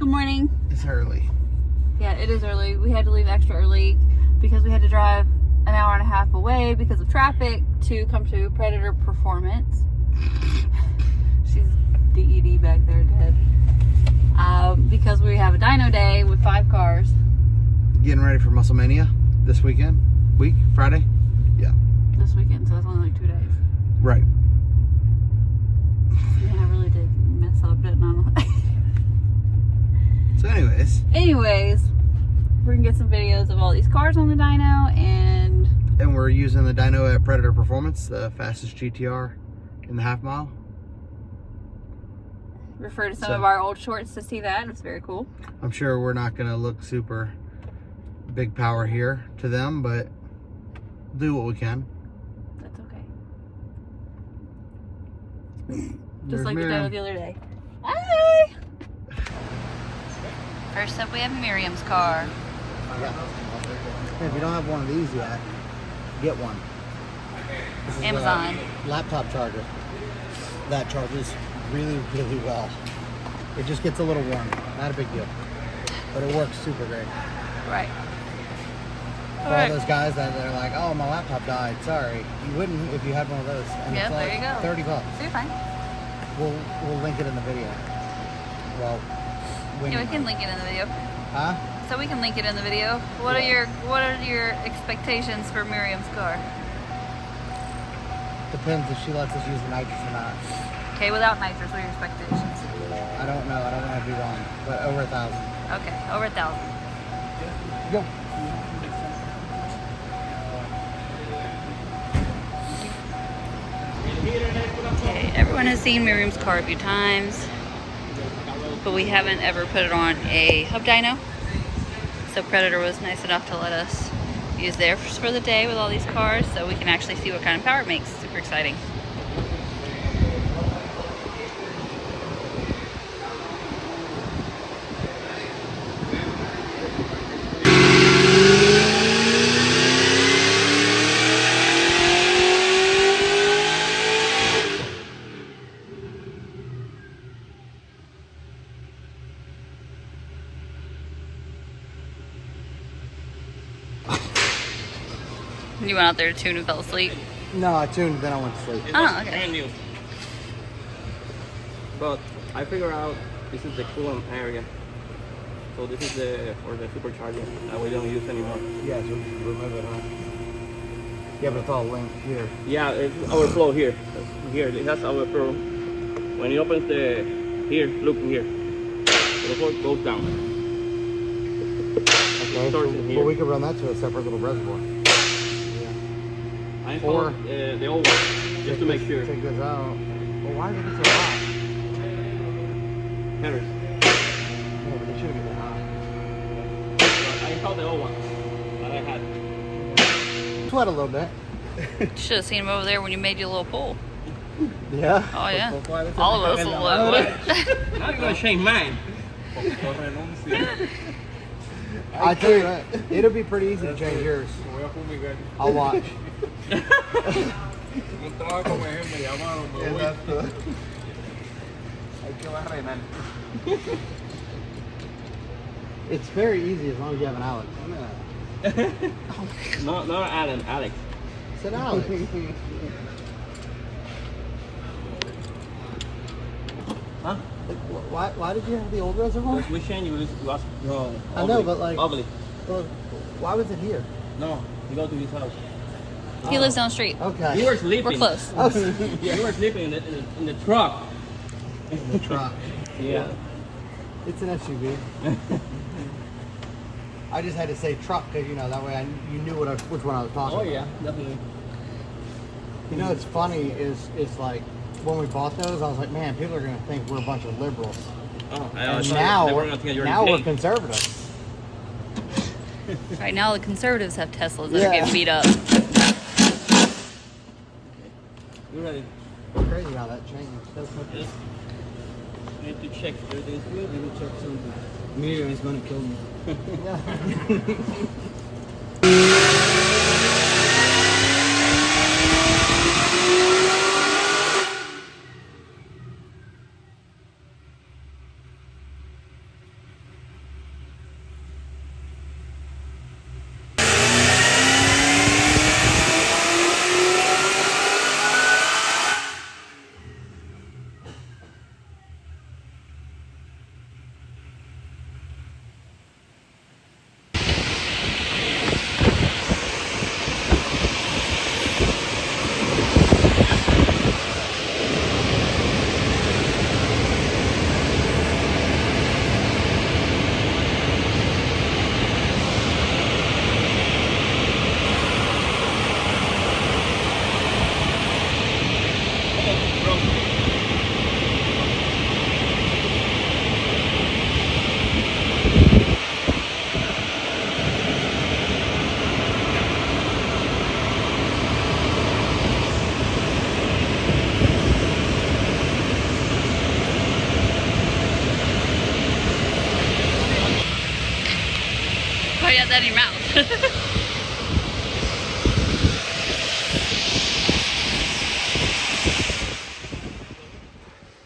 Good morning. It's early. Yeah, it is early. We had to leave extra early because we had to drive an hour and a half away because of traffic to come to Predator Performance. She's DED back there dead. Because we have a dyno day with 5 cars. Getting ready for Muscle Mania this weekend? Friday? Yeah. This weekend, so it's only like 2 days. Right. Man, I really did mess up, didn't I? So Anyways, we're gonna get some videos of all these cars on the dyno, and we're using the dyno at Predator Performance, the fastest GTR in the half mile. refer to some of our old shorts to see that. It's very cool. I'm sure we're not gonna look super big power here to them, but do what we can. That's okay. Just like Miriam. the dyno the other day. Hi! First up, we have Miriam's car. If you don't have one of these yet, get one. This is Amazon. a laptop charger that charges really, really well. It just gets a little warm, not a big deal, but it works super great. Right. For all those guys that are like, oh, my laptop died, sorry. You wouldn't if you had one of those. And Yeah, it's like there you go. $30. So you're fine. We'll link it in the video. Well, Yeah, we can link it in the video. Huh? So we can link it in the video. What are your expectations for Miriam's car? Depends if she lets us use the nitrous or not. Okay, without nitrous, what are your expectations? I don't know. I don't want to be wrong, but over 1,000. Okay, over 1,000. Go. Okay, everyone has seen Miriam's car a few times, but we haven't ever put it on a Hub Dyno. So Predator was nice enough to let us use theirs for the day with all these cars, so we can actually see what kind of power it makes. Super exciting. You went out there to tune and fell asleep? No, I tuned, then I went to sleep. Oh, okay. Brand new. But I figured out this is the coolant area. So this is for the supercharger that we don't use anymore. Yeah, so remove it, huh? Yeah, but it's all linked here. Yeah, it's overflow here. Here, it has overflow. When it opens here, look here. The flow goes down. Okay, Starts in here. well, we could run that to a separate little reservoir. I installed the old one just to make sure. Take this out. Well, why is it so hot? Headers. Yeah, but it shouldn't be that hot. I installed the old one that I had. Sweat a little bit. You should have seen him over there when you made your little pool. Yeah? Oh, yeah. All of us will look. Now you're gonna change mine. I tell you what, it'll be pretty easy to change yours. I'll watch. It's very easy as long as you have an Alex. Not Alan, Alex. I said Alex. Huh? Like, why did you have the old reservoir? We changed it. It was wrong. I know, but like, ugly. Well, why was it here? No, you go to his house. He lives down the street. Okay. You were sleeping. We're close. You were sleeping in the truck. In the truck. Yeah. It's an SUV. I just had to say truck because, you know, that way you knew which one I was talking about. Oh yeah, definitely. You know, what's funny is like when we bought those, I was like, man, people are going to think we're a bunch of liberals. Oh, And now we're conservatives. Right now, the conservatives have Teslas that are getting beat up. You ready? Crazy how that changed. Yes. You need to check everything's good. You need to check something. Miriam is going to kill me. got that in your mouth.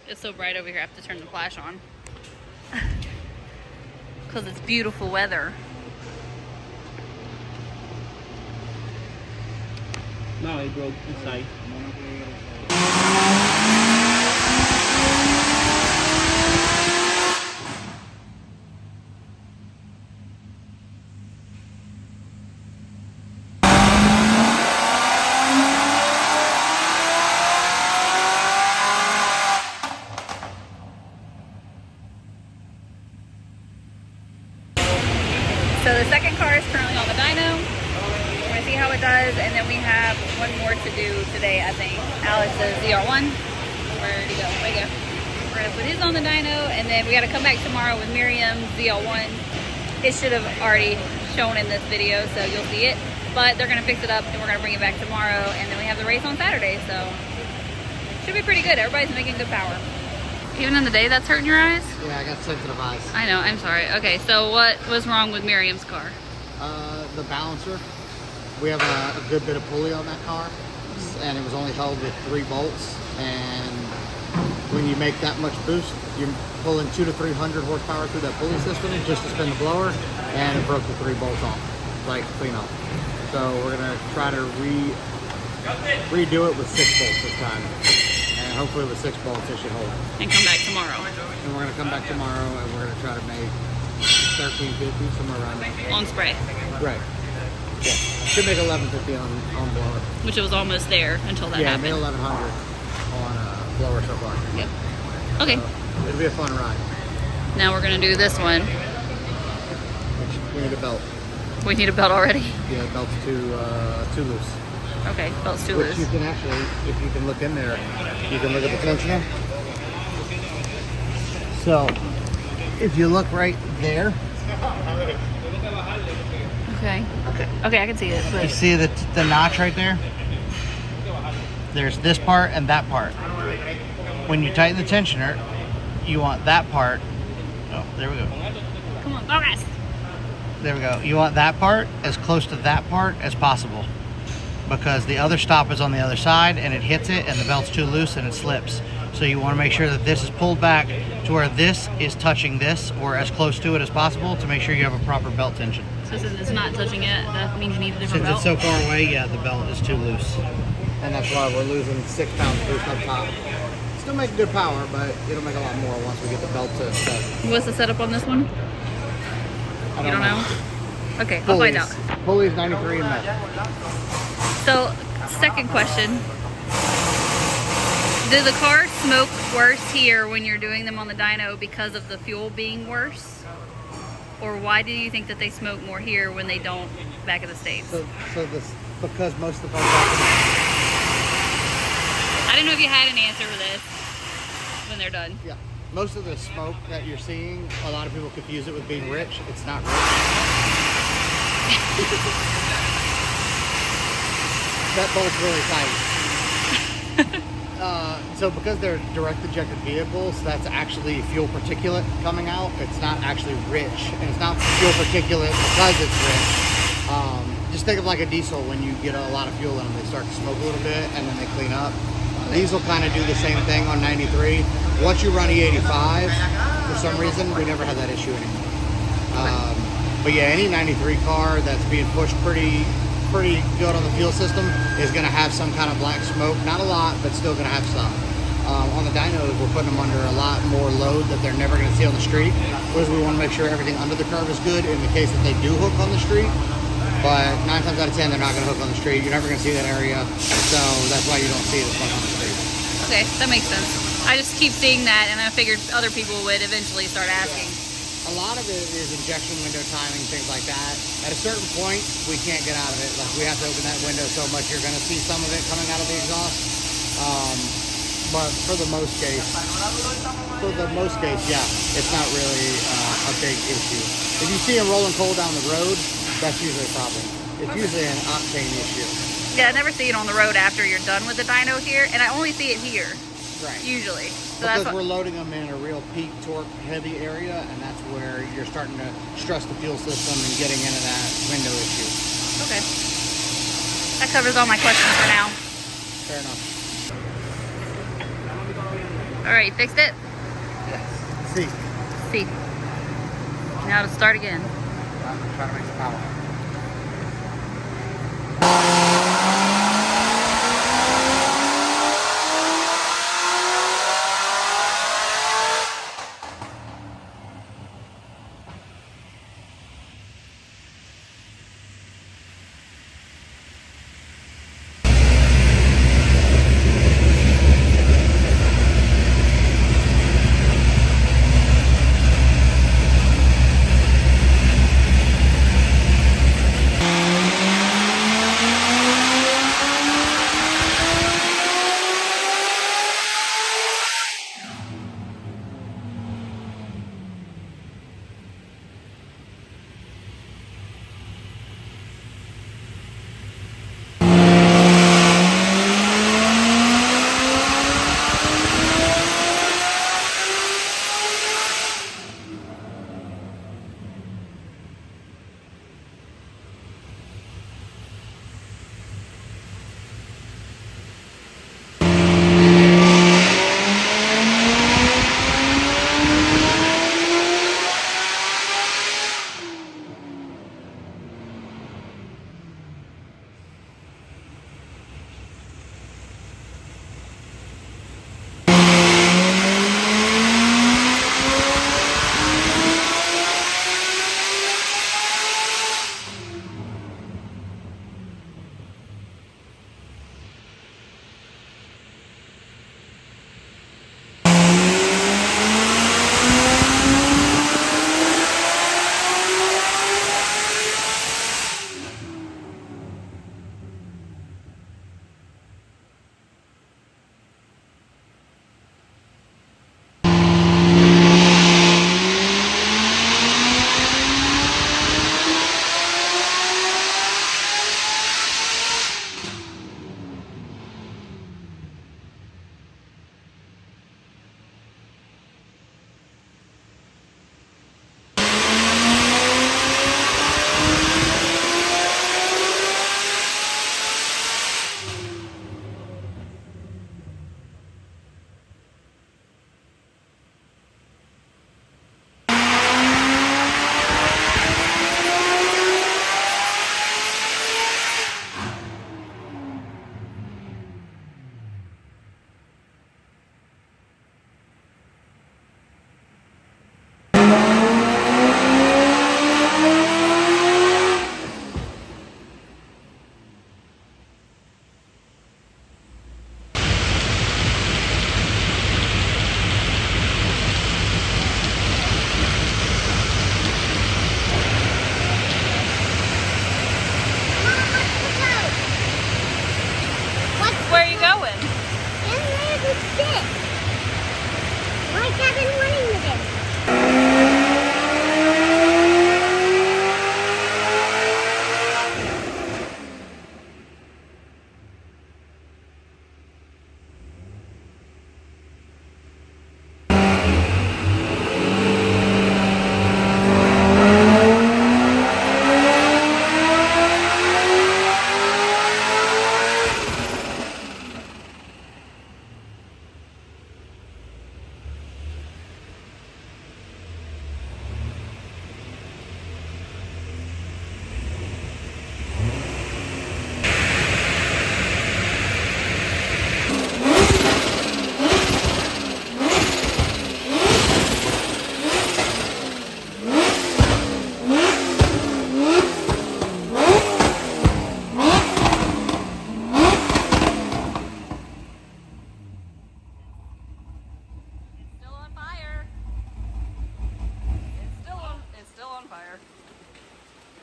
It's so bright over here, I have to turn the flash on. Because it's beautiful weather. No, it broke inside. So the second car is currently on the dyno. We're gonna see how it does, and then we have one more to do today, I think. Alex's ZR1. Where'd he go? Right there. We're gonna put his on the dyno, and then we gotta come back tomorrow with Miriam's ZL1. It should have already shown in this video, so you'll see it. But they're gonna fix it up, and we're gonna bring it back tomorrow, and then we have the race on Saturday, so should be pretty good. Everybody's making good power. Even in the day, that's hurting your eyes? Yeah, I got sensitive eyes. I know, I'm sorry. Okay, so what was wrong with Miriam's car? The balancer. We have a good bit of pulley on that car, and it was only held with 3 bolts. And when you make that much boost, you're pulling 200 to 300 horsepower through that pulley system just to spin the blower, and it broke the 3 bolts off, like clean up. So we're gonna try to redo it with 6 bolts this time. And hopefully with 6 bolts it should hold. And come back tomorrow. And we're gonna come back tomorrow and we're gonna try to make 1350, somewhere around there. On spray. Right. Yeah. Should make 1150 on blower. Which it was almost there until that Yeah, happened. made 1100 on blower so far. Yep. Okay. So, it'll be a fun ride. Now we're gonna do this one. We need a belt. We need a belt already. Yeah, belt's too loose. Okay, belt's too Which loose. you can actually, if you can look in there, you can look at the tensioner. So, if you look right there. Okay. Okay. Okay, I can see it. You But see the notch right there? There's this part and that part. When you tighten the tensioner, you want that part. Oh, there we go. come on, focus. There we go. You want that part as close to that part as possible, because the other stop is on the other side and it hits it and the belt's too loose and it slips. So you want to make sure that this is pulled back to where this is touching this or as close to it as possible to make sure you have a proper belt tension. So since it's not touching it, that means you need a different Since belt? it's so far away, yeah, the belt is too loose. And that's why we're losing 6 pounds boost up top. Still make good power, but it'll make a lot more once we get the belt to set. What's the setup on this one? I You don't know? Okay, I'll find out. Pulleys 93 and metal. So, second question. Do the cars smoke worse here when you're doing them on the dyno because of the fuel being worse? Or why do you think that they smoke more here when they don't back in the States? So this, because most of the cars I didn't know if you had an answer for this when they're done. yeah, most of the smoke that you're seeing, a lot of people confuse it with being rich. It's not rich. That bolt's really tight. So because they're direct ejected vehicles, that's actually fuel particulate coming out. It's not actually rich, and it's not fuel particulate because it's rich. Just think of like a diesel. When you get a lot of fuel in them, they start to smoke a little bit and then they clean up. These will kind of do the same thing on 93. Once you run E85, for some reason, we never had that issue anymore. But yeah, any 93 car that's being pushed pretty good on the fuel system is going to have some kind of black smoke. Not a lot, but still going to have some. On the dynos, we're putting them under a lot more load that they're never going to see on the street, because we want to make sure everything under the curve is good in the case that they do hook on the street. But 9 times out of 10, they're not going to hook on the street. You're never going to see that area, so that's why you don't see it as much on the street. Okay, that makes sense. I just keep seeing that, and I figured other people would eventually start asking. A lot of it is injection window timing, things like that. At a certain point, we can't get out of it. Like, we have to open that window so much, you're going to see some of it coming out of the exhaust. But for the most case, yeah, it's not really a big issue. If you see them rolling coal down the road, that's usually a problem. It's usually an octane issue. Yeah, I never see it on the road after you're done with the dyno here, and I only see it here. Right. Usually. because we're loading them in a real peak torque heavy area, and that's where you're starting to stress the fuel system and getting into that window issue. Okay. That covers all my questions for now. Fair enough. All right, you fixed it? Yes. See. See. Now to start again. I'm trying to make some power. Where are you going? And where to sit. Like I've been wanting to do.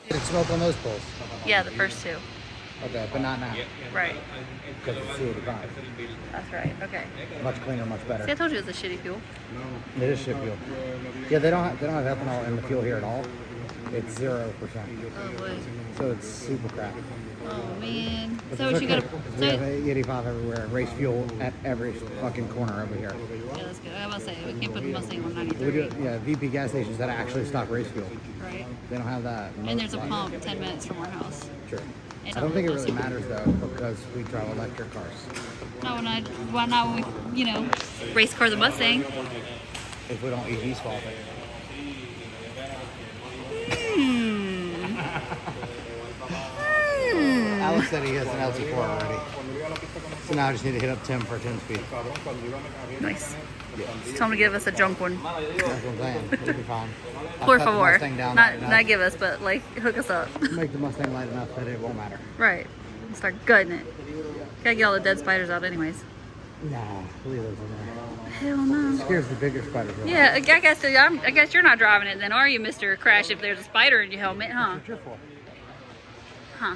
Did smoke on those poles? Yeah, the first two. Okay, but not now. Right. Because it's CO5. That's right. Okay. Much cleaner, much better. See, I told you it was a shitty fuel. It is shit fuel. Yeah, they don't have ethanol in the fuel here at all. It's 0%. Oh boy. So it's super crap. Oh man. So what you gotta. We have 85 everywhere. Race fuel at every fucking corner over here. Yeah, that's good. I was about to say, we can't put the Mustang on We 93. do, yeah, VP gas stations that actually stock race fuel. Right. They don't have that. And there's a pump 10 minutes from our house. Sure. And I don't think it really Mustang. matters though because we drive electric cars. No, why not when we, race car the Mustang? If we don't EV swap it. Alex said he has an LT4 already. So now I just need to hit up Tim for a 10 speed. Nice. Tell him to give us a junk one. That's what I'm saying. It'll be fine. I'll Por cut the favor. Mustang down Not light enough. not give us, but like hook us up. Make the Mustang light enough that it won't matter. Right. Start gutting it. Gotta get all the dead spiders out anyways. Nah, leave those in there. Hell no. Scares the bigger spiders. Away. Yeah, I guess you're not driving it then, are you, Mr. Crash, if there's a spider in your helmet, huh? What you're for. Huh.